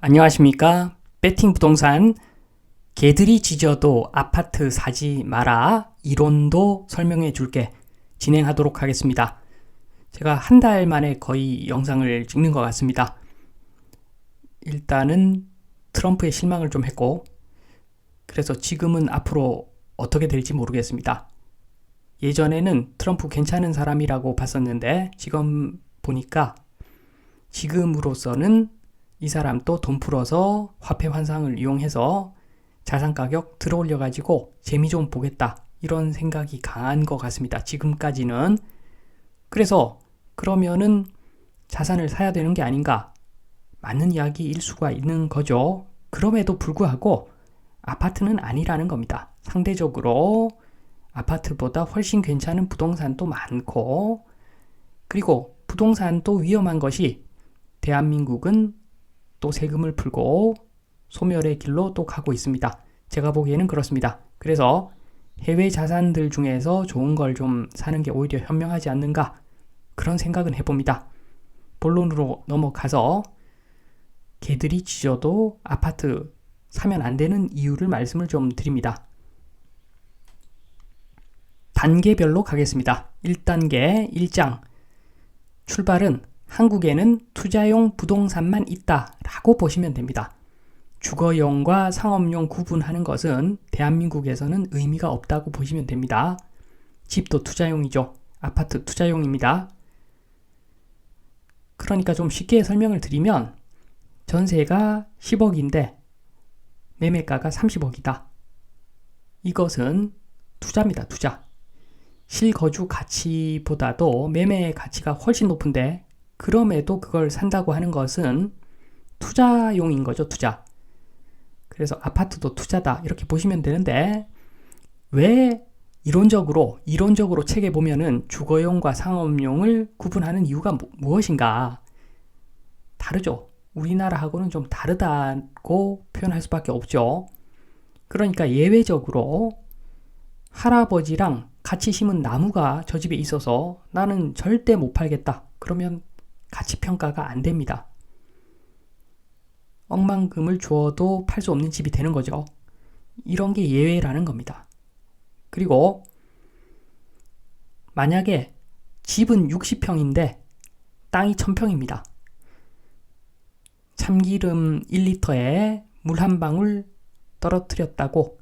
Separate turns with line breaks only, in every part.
안녕하십니까? 배팅 부동산 개들이 짖어도 아파트 사지 마라 이론도 설명해 줄게. 진행하도록 하겠습니다. 제가 한 달 만에 거의 영상을 찍는 것 같습니다. 일단은 트럼프에 실망을 좀 했고, 그래서 지금은 앞으로 어떻게 될지 모르겠습니다. 예전에는 트럼프 괜찮은 사람이라고 봤었는데 지금 보니까 지금으로서는 이 사람도 돈 풀어서 화폐 환상을 이용해서 자산 가격 들어올려 가지고 재미 좀 보겠다, 이런 생각이 강한 것 같습니다. 지금까지는. 그래서 그러면은 자산을 사야 되는 게 아닌가, 맞는 이야기일 수가 있는 거죠. 그럼에도 불구하고 아파트는 아니라는 겁니다. 상대적으로 아파트보다 훨씬 괜찮은 부동산도 많고, 그리고 부동산도 위험한 것이 대한민국은 또 세금을 풀고 소멸의 길로 또 가고 있습니다. 제가 보기에는 그렇습니다. 그래서 해외 자산들 중에서 좋은 걸 좀 사는 게 오히려 현명하지 않는가, 그런 생각은 해봅니다. 본론으로 넘어가서 개들이 짖어도 아파트 사면 안 되는 이유를 말씀을 좀 드립니다. 단계별로 가겠습니다. 1단계 1장. 출발은 한국에는 투자용 부동산만 있다라고 보시면 됩니다. 주거용과 상업용 구분하는 것은 대한민국에서는 의미가 없다고 보시면 됩니다. 집도 투자용이죠. 아파트 투자용입니다. 그러니까 좀 쉽게 설명을 드리면, 전세가 10억인데 매매가가 30억이다. 이것은 투자입니다. 투자. 실거주 가치보다도 매매 가치가 훨씬 높은데 그럼에도 그걸 산다고 하는 것은 투자용인 거죠. 투자. 그래서 아파트도 투자다, 이렇게 보시면 되는데, 왜 이론적으로 책에 보면은 주거용과 상업용을 구분하는 이유가 무엇인가? 다르죠. 우리나라하고는 좀 다르다고 표현할 수밖에 없죠. 그러니까 예외적으로 할아버지랑 같이 심은 나무가 저 집에 있어서 나는 절대 못 팔겠다, 그러면 가치평가가 안 됩니다. 억만금을 주어도 팔 수 없는 집이 되는 거죠. 이런 게 예외라는 겁니다. 그리고 만약에 집은 60평인데 땅이 1000평입니다. 참기름 1리터에 물 한 방울 떨어뜨렸다고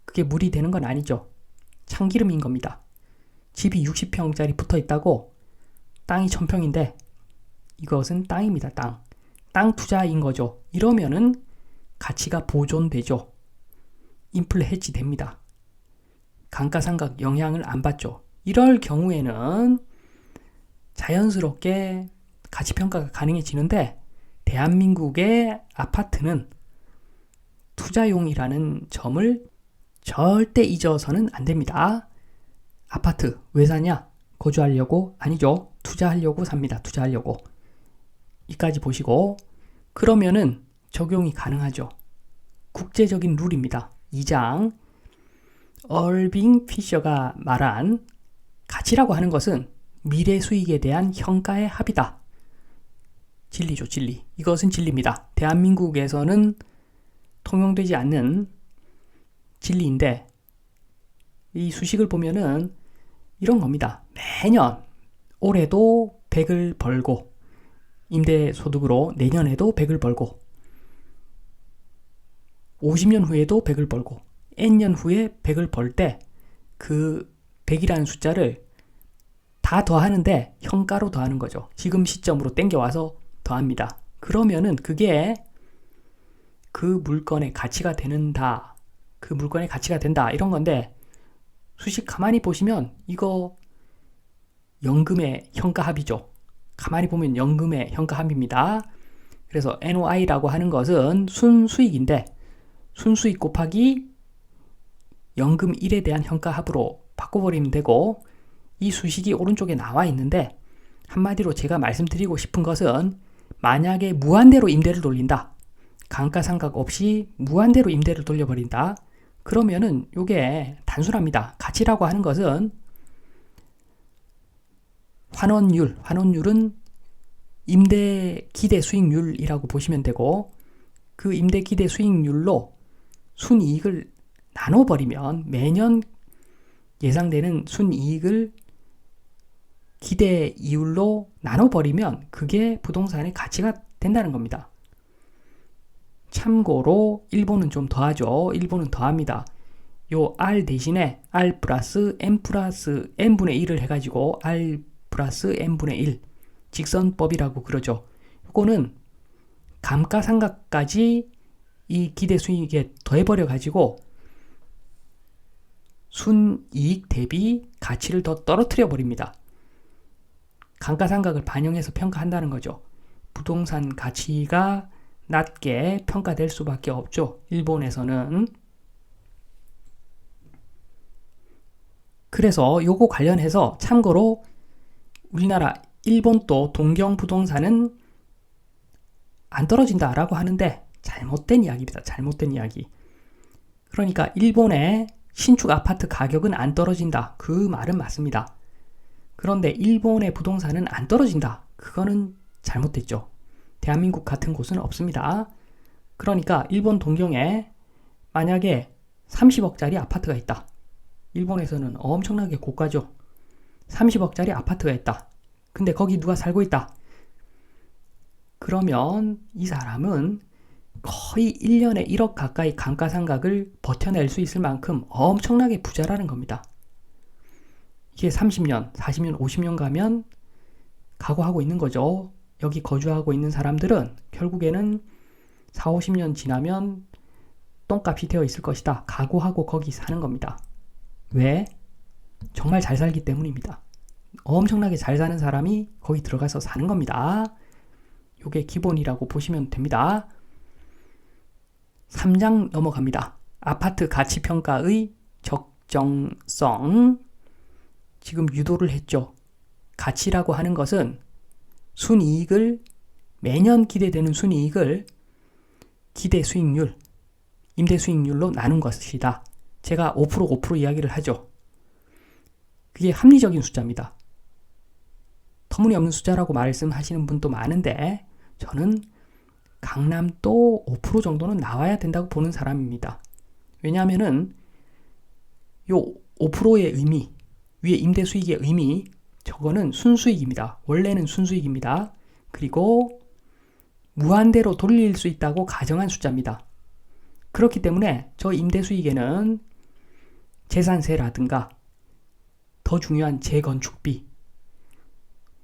그게 물이 되는 건 아니죠. 참기름인 겁니다. 집이 60평짜리 붙어 있다고 땅이 1000평인데 이것은 땅입니다. 땅 투자인 거죠. 이러면은 가치가 보존되죠. 인플레 해지 됩니다. 감가상각 영향을 안 받죠. 이럴 경우에는 자연스럽게 가치평가가 가능해지는데, 대한민국의 아파트는 투자용이라는 점을 절대 잊어서는 안 됩니다. 아파트 왜 사냐? 거주하려고? 아니죠. 투자하려고 삽니다. 투자하려고. 이까지 보시고, 그러면은 적용이 가능하죠. 국제적인 룰입니다. 2장. 얼빙 피셔가 말한 가치라고 하는 것은 미래 수익에 대한 현가의 합이다. 진리죠, 진리. 이것은 진리입니다. 대한민국에서는 통용되지 않는 진리인데, 이 수식을 보면은 이런 겁니다. 매년 올해도 100을 벌고 임대소득으로 내년에도 100을 벌고 50년 후에도 100을 벌고 N년 후에 100을 벌 때 그 100이라는 숫자를 다 더하는데 현가로 더하는 거죠. 지금 시점으로 땡겨와서 더합니다. 그러면은 그게 그 물건의 가치가 된다, 그 물건의 가치가 된다, 이런 건데, 수식 가만히 보시면 이거 연금의 현가합이죠. 가만히 보면 연금의 현가합입니다. 그래서 NOI라고 하는 것은 순수익인데 순수익 곱하기 연금 1에 대한 현가합으로 바꿔버리면 되고, 이 수식이 오른쪽에 나와 있는데, 한마디로 제가 말씀드리고 싶은 것은, 만약에 무한대로 임대를 돌린다, 감가상각 없이 무한대로 임대를 돌려버린다, 그러면은 이게 단순합니다. 가치라고 하는 것은 환원율은 임대 기대 수익률이라고 보시면 되고, 그 임대기대 수익률로 순이익을 나눠버리면 매년 예상되는 순이익을 기대 이율로 나눠버리면 그게 부동산의 가치가 된다는 겁니다. 참고로 일본은 좀 더하죠. 일본은 더합니다. 요 R 대신에 R 플러스 N분의 1을 해가지고 R 플러스 N분의 1 직선법이라고 그러죠. 요거는 감가상각까지 이 기대 수익에 더해버려 가지고 순이익 대비 가치를 더 떨어뜨려 버립니다. 감가상각을 반영해서 평가한다는 거죠. 부동산 가치가 낮게 평가될 수밖에 없죠. 일본에서는. 그래서 요거 관련해서 참고로 우리나라 일본도 동경 부동산은 안 떨어진다라고 하는데 잘못된 이야기입니다. 잘못된 이야기. 그러니까 일본의 신축 아파트 가격은 안 떨어진다. 그 말은 맞습니다. 그런데 일본의 부동산은 안 떨어진다. 그거는 잘못됐죠. 대한민국 같은 곳은 없습니다. 그러니까 일본 동경에 만약에 30억짜리 아파트가 있다. 일본에서는 엄청나게 고가죠. 30억짜리 아파트가 있다. 근데 거기 누가 살고 있다. 그러면 이 사람은 거의 1년에 1억 가까이 감가상각을 버텨낼 수 있을 만큼 엄청나게 부자라는 겁니다. 이게 30년, 40년, 50년 가면 각오하고 있는 거죠. 여기 거주하고 있는 사람들은 결국에는 4, 50년 지나면 똥값이 되어 있을 것이다. 각오하고 거기 사는 겁니다. 왜? 정말 잘 살기 때문입니다. 엄청나게 잘 사는 사람이 거기 들어가서 사는 겁니다. 이게 기본이라고 보시면 됩니다. 3장 넘어갑니다. 아파트 가치평가의 적정성. 지금 유도를 했죠. 가치라고 하는 것은 순이익을 매년 기대되는 순이익을 기대 수익률, 임대 수익률로 나눈 것이다. 제가 5% 이야기를 하죠. 그게 합리적인 숫자입니다. 터무니없는 숫자라고 말씀하시는 분도 많은데 저는 강남도 5% 정도는 나와야 된다고 보는 사람입니다. 왜냐하면은 요 5%의 의미, 위에 임대 수익의 의미, 저거는 순수익입니다. 원래는 순수익입니다. 그리고 무한대로 돌릴 수 있다고 가정한 숫자입니다. 그렇기 때문에 저 임대 수익에는 재산세라든가 더 중요한 재건축비,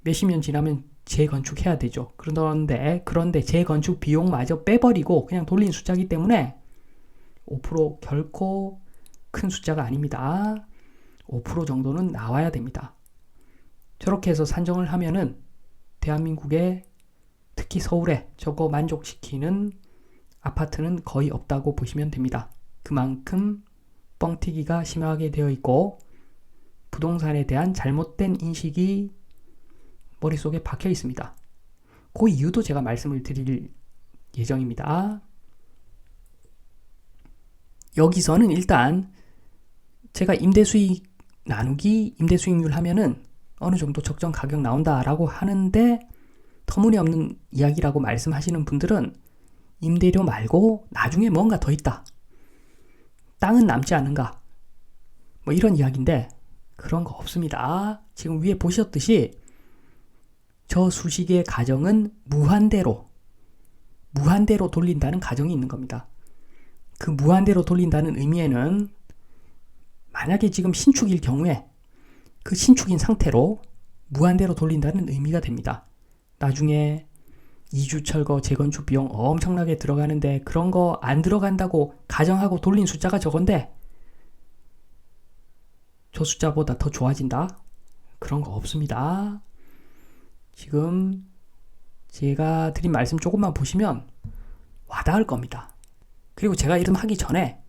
몇십 년 지나면 재건축해야 되죠. 그런데 재건축 비용마저 빼버리고 그냥 돌린 숫자이기 때문에 5% 결코 큰 숫자가 아닙니다. 5% 정도는 나와야 됩니다. 저렇게 해서 산정을 하면은 대한민국에 특히 서울에 저거 만족시키는 아파트는 거의 없다고 보시면 됩니다. 그만큼 뻥튀기가 심하게 되어 있고 부동산에 대한 잘못된 인식이 머릿속에 박혀 있습니다. 그 이유도 제가 말씀을 드릴 예정입니다. 여기서는 일단 제가 임대수익 나누기 임대수익률 하면은 어느 정도 적정 가격 나온다라고 하는데 터무니없는 이야기라고 말씀하시는 분들은 임대료 말고 나중에 뭔가 더 있다. 땅은 남지 않는가. 뭐 이런 이야기인데 그런 거 없습니다. 지금 위에 보셨듯이 저 수식의 가정은 무한대로 돌린다는 가정이 있는 겁니다. 그 무한대로 돌린다는 의미에는 만약에 지금 신축일 경우에 그 신축인 상태로 무한대로 돌린다는 의미가 됩니다. 나중에 이주 철거 재건축 비용 엄청나게 들어가는데 그런 거 안 들어간다고 가정하고 돌린 숫자가 저건데 저 숫자보다 더 좋아진다? 그런 거 없습니다. 지금 제가 드린 말씀 조금만 보시면 와닿을 겁니다. 그리고 제가 이름 하기 전에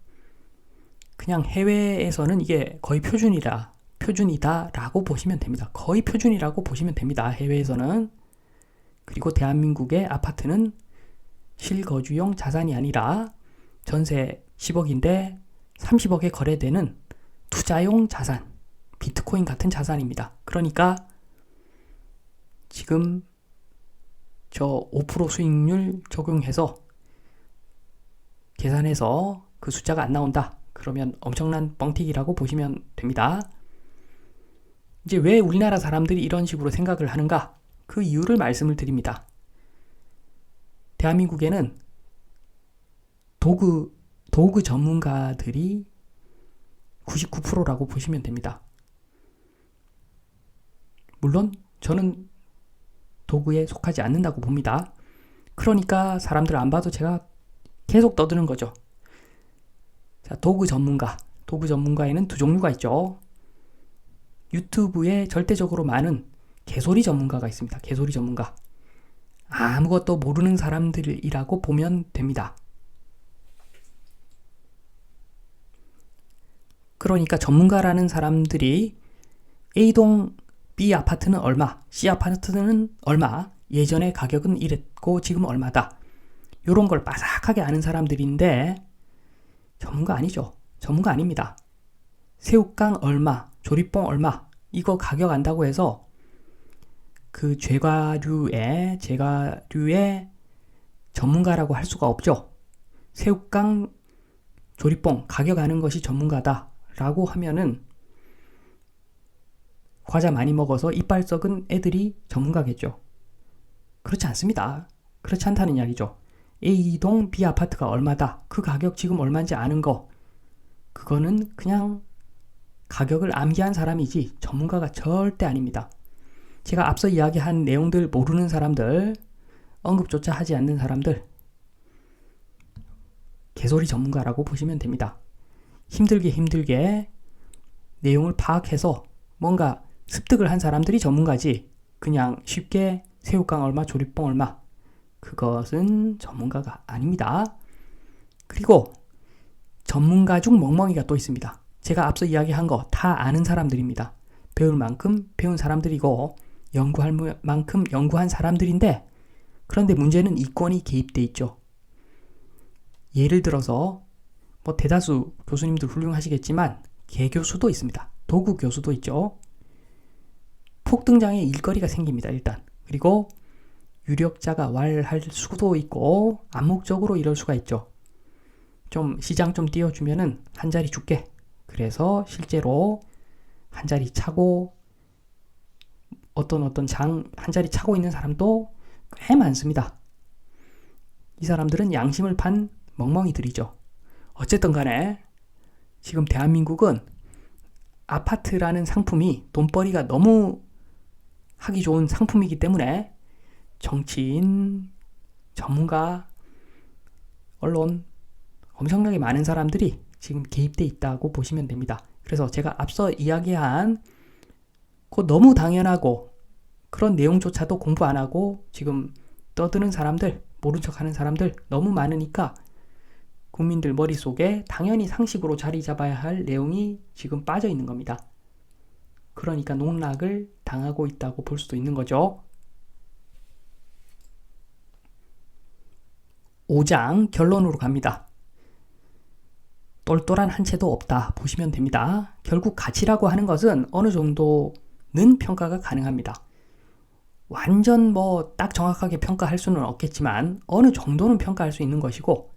그냥 해외에서는 이게 거의 표준이다 라고 보시면 됩니다. 거의 표준이라고 보시면 됩니다. 해외에서는. 그리고 대한민국의 아파트는 실거주용 자산이 아니라 전세 10억인데 30억에 거래되는 투자용 자산, 비트코인 같은 자산입니다. 그러니까 지금 저 5% 수익률 적용해서 계산해서 그 숫자가 안 나온다. 그러면 엄청난 뻥튀기라고 보시면 됩니다. 이제 왜 우리나라 사람들이 이런 식으로 생각을 하는가? 그 이유를 말씀을 드립니다. 대한민국에는 도구 전문가들이 99%라고 보시면 됩니다. 물론 저는 도구에 속하지 않는다고 봅니다. 그러니까 사람들 안 봐도 제가 계속 떠드는 거죠. 자, 도구 전문가에는 두 종류가 있죠. 유튜브에 절대적으로 많은 개소리 전문가가 있습니다. 개소리 전문가. 아무것도 모르는 사람들이라고 보면 됩니다. 그러니까 전문가라는 사람들이 A동 B 아파트는 얼마, C 아파트는 얼마, 예전에 가격은 이랬고 지금 얼마다. 이런 걸 빠삭하게 아는 사람들인데 전문가 아니죠. 전문가 아닙니다. 새우깡 얼마, 조리뽕 얼마, 이거 가격 안다고 해서 그 제과류의 전문가라고 할 수가 없죠. 새우깡, 조리뽕 가격 아는 것이 전문가다 라고 하면은 과자 많이 먹어서 이빨 썩은 애들이 전문가겠죠. 그렇지 않습니다. 그렇지 않다는 이야기죠. A동 B 아파트가 얼마다, 그 가격 지금 얼마인지 아는 거, 그거는 그냥 가격을 암기한 사람이지 전문가가 절대 아닙니다. 제가 앞서 이야기한 내용들 모르는 사람들, 언급조차 하지 않는 사람들, 개소리 전문가라고 보시면 됩니다. 힘들게 내용을 파악해서 뭔가 습득을 한 사람들이 전문가지, 그냥 쉽게 새우깡 얼마, 조리뽕 얼마, 그것은 전문가가 아닙니다. 그리고 전문가 중 멍멍이가 또 있습니다. 제가 앞서 이야기한 거 다 아는 사람들입니다. 배울 만큼 배운 사람들이고 연구할 만큼 연구한 사람들인데, 그런데 문제는 이권이 개입돼 있죠. 예를 들어서 뭐 대다수 교수님들 훌륭하시겠지만 개교수도 있습니다. 도구 교수도 있죠. 폭등장애 일거리가 생깁니다. 일단. 그리고 유력자가 왈할 수도 있고 암묵적으로 이럴 수가 있죠. 좀 시장 좀 띄워주면은 한 자리 줄게. 그래서 실제로 한 자리 차고 어떤 장 한 자리 차고 있는 사람도 꽤 많습니다. 이 사람들은 양심을 판 멍멍이들이죠. 어쨌든 간에 지금 대한민국은 아파트라는 상품이 돈벌이가 너무 하기 좋은 상품이기 때문에 정치인, 전문가, 언론 엄청나게 많은 사람들이 지금 개입돼 있다고 보시면 됩니다. 그래서 제가 앞서 이야기한 그 너무 당연하고 그런 내용조차도 공부 안 하고 지금 떠드는 사람들, 모른 척하는 사람들 너무 많으니까 국민들 머릿속에 당연히 상식으로 자리 잡아야 할 내용이 지금 빠져 있는 겁니다. 그러니까 농락을 당하고 있다고 볼 수도 있는 거죠. 5장 결론으로 갑니다. 똘똘한 한 채도 없다 보시면 됩니다. 결국 가치라고 하는 것은 어느 정도는 평가가 가능합니다. 완전 뭐 딱 정확하게 평가할 수는 없겠지만 어느 정도는 평가할 수 있는 것이고,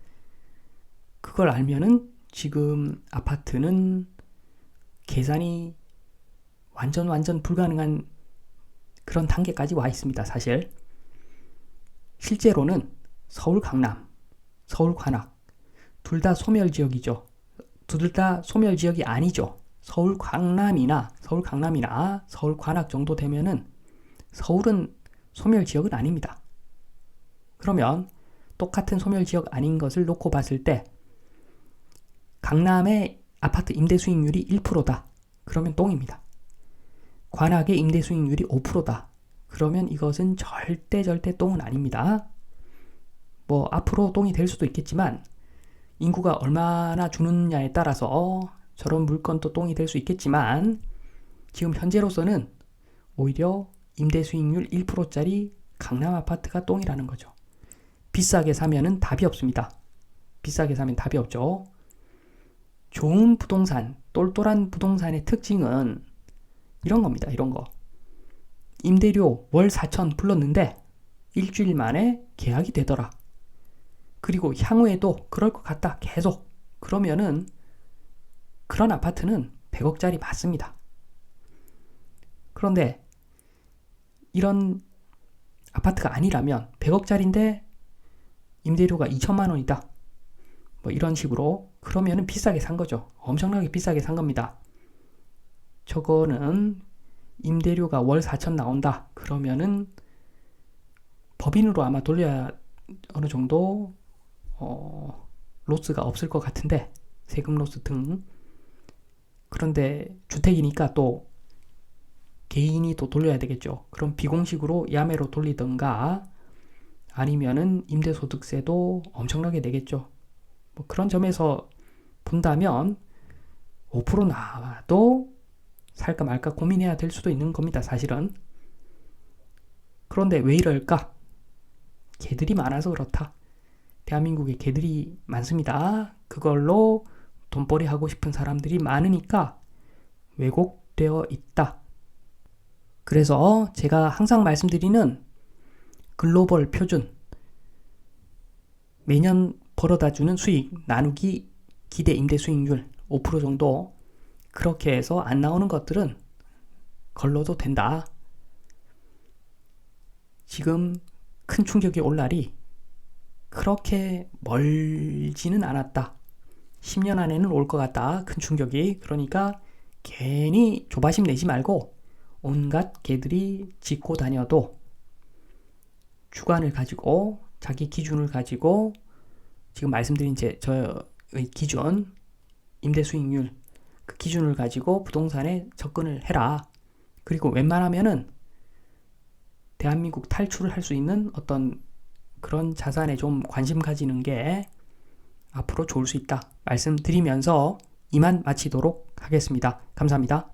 그걸 알면은 지금 아파트는 계산이 완전 불가능한 그런 단계까지 와 있습니다. 사실 실제로는 서울 강남, 서울 관악 둘 다 소멸지역이죠. 둘 다 소멸지역이 아니죠. 서울 강남이나 서울 관악 정도 되면은 서울은 소멸지역은 아닙니다. 그러면 똑같은 소멸지역 아닌 것을 놓고 봤을 때 강남의 아파트 임대 수익률이 1%다. 그러면 똥입니다. 관악의 임대 수익률이 5%다. 그러면 이것은 절대 똥은 아닙니다. 뭐 앞으로 똥이 될 수도 있겠지만 인구가 얼마나 주느냐에 따라서 저런 물건도 똥이 될 수 있겠지만 지금 현재로서는 오히려 임대 수익률 1%짜리 강남 아파트가 똥이라는 거죠. 비싸게 사면은 답이 없습니다. 비싸게 사면 답이 없죠. 좋은 부동산, 똘똘한 부동산의 특징은 이런 겁니다. 이런 거. 임대료 월 4천 불렀는데 일주일 만에 계약이 되더라. 그리고 향후에도 그럴 것 같다. 계속. 그러면은 그런 아파트는 100억짜리 맞습니다. 그런데 이런 아파트가 아니라면 100억짜리인데 임대료가 2천만 원이다. 뭐 이런 식으로 그러면은 비싸게 산 거죠. 엄청나게 비싸게 산 겁니다. 저거는 임대료가 월 4천 나온다. 그러면은 법인으로 아마 돌려야 어느 정도 로스가 없을 것 같은데 세금 로스 등. 그런데 주택이니까 또 개인이 또 돌려야 되겠죠. 그럼 비공식으로 야매로 돌리던가 아니면은 임대소득세도 엄청나게 내겠죠. 뭐 그런 점에서 본다면 5% 나와도 살까 말까 고민해야 될 수도 있는 겁니다. 사실은. 그런데 왜 이럴까? 개들이 많아서 그렇다. 대한민국에 개들이 많습니다. 그걸로 돈벌이 하고 싶은 사람들이 많으니까 왜곡되어 있다. 그래서 제가 항상 말씀드리는 글로벌 표준, 매년 벌어다주는 수익 나누기 기대 임대 수익률 5% 정도, 그렇게 해서 안 나오는 것들은 걸러도 된다. 지금 큰 충격이 올 날이 그렇게 멀지는 않았다. 10년 안에는 올 것 같다. 큰 충격이. 그러니까 괜히 조바심 내지 말고 온갖 개들이 짖고 다녀도 주관을 가지고 자기 기준을 가지고 지금 말씀드린 저의 기준, 임대 수익률, 그 기준을 가지고 부동산에 접근을 해라. 그리고 웬만하면은 대한민국 탈출을 할 수 있는 어떤 그런 자산에 좀 관심 가지는 게 앞으로 좋을 수 있다 말씀드리면서 이만 마치도록 하겠습니다. 감사합니다.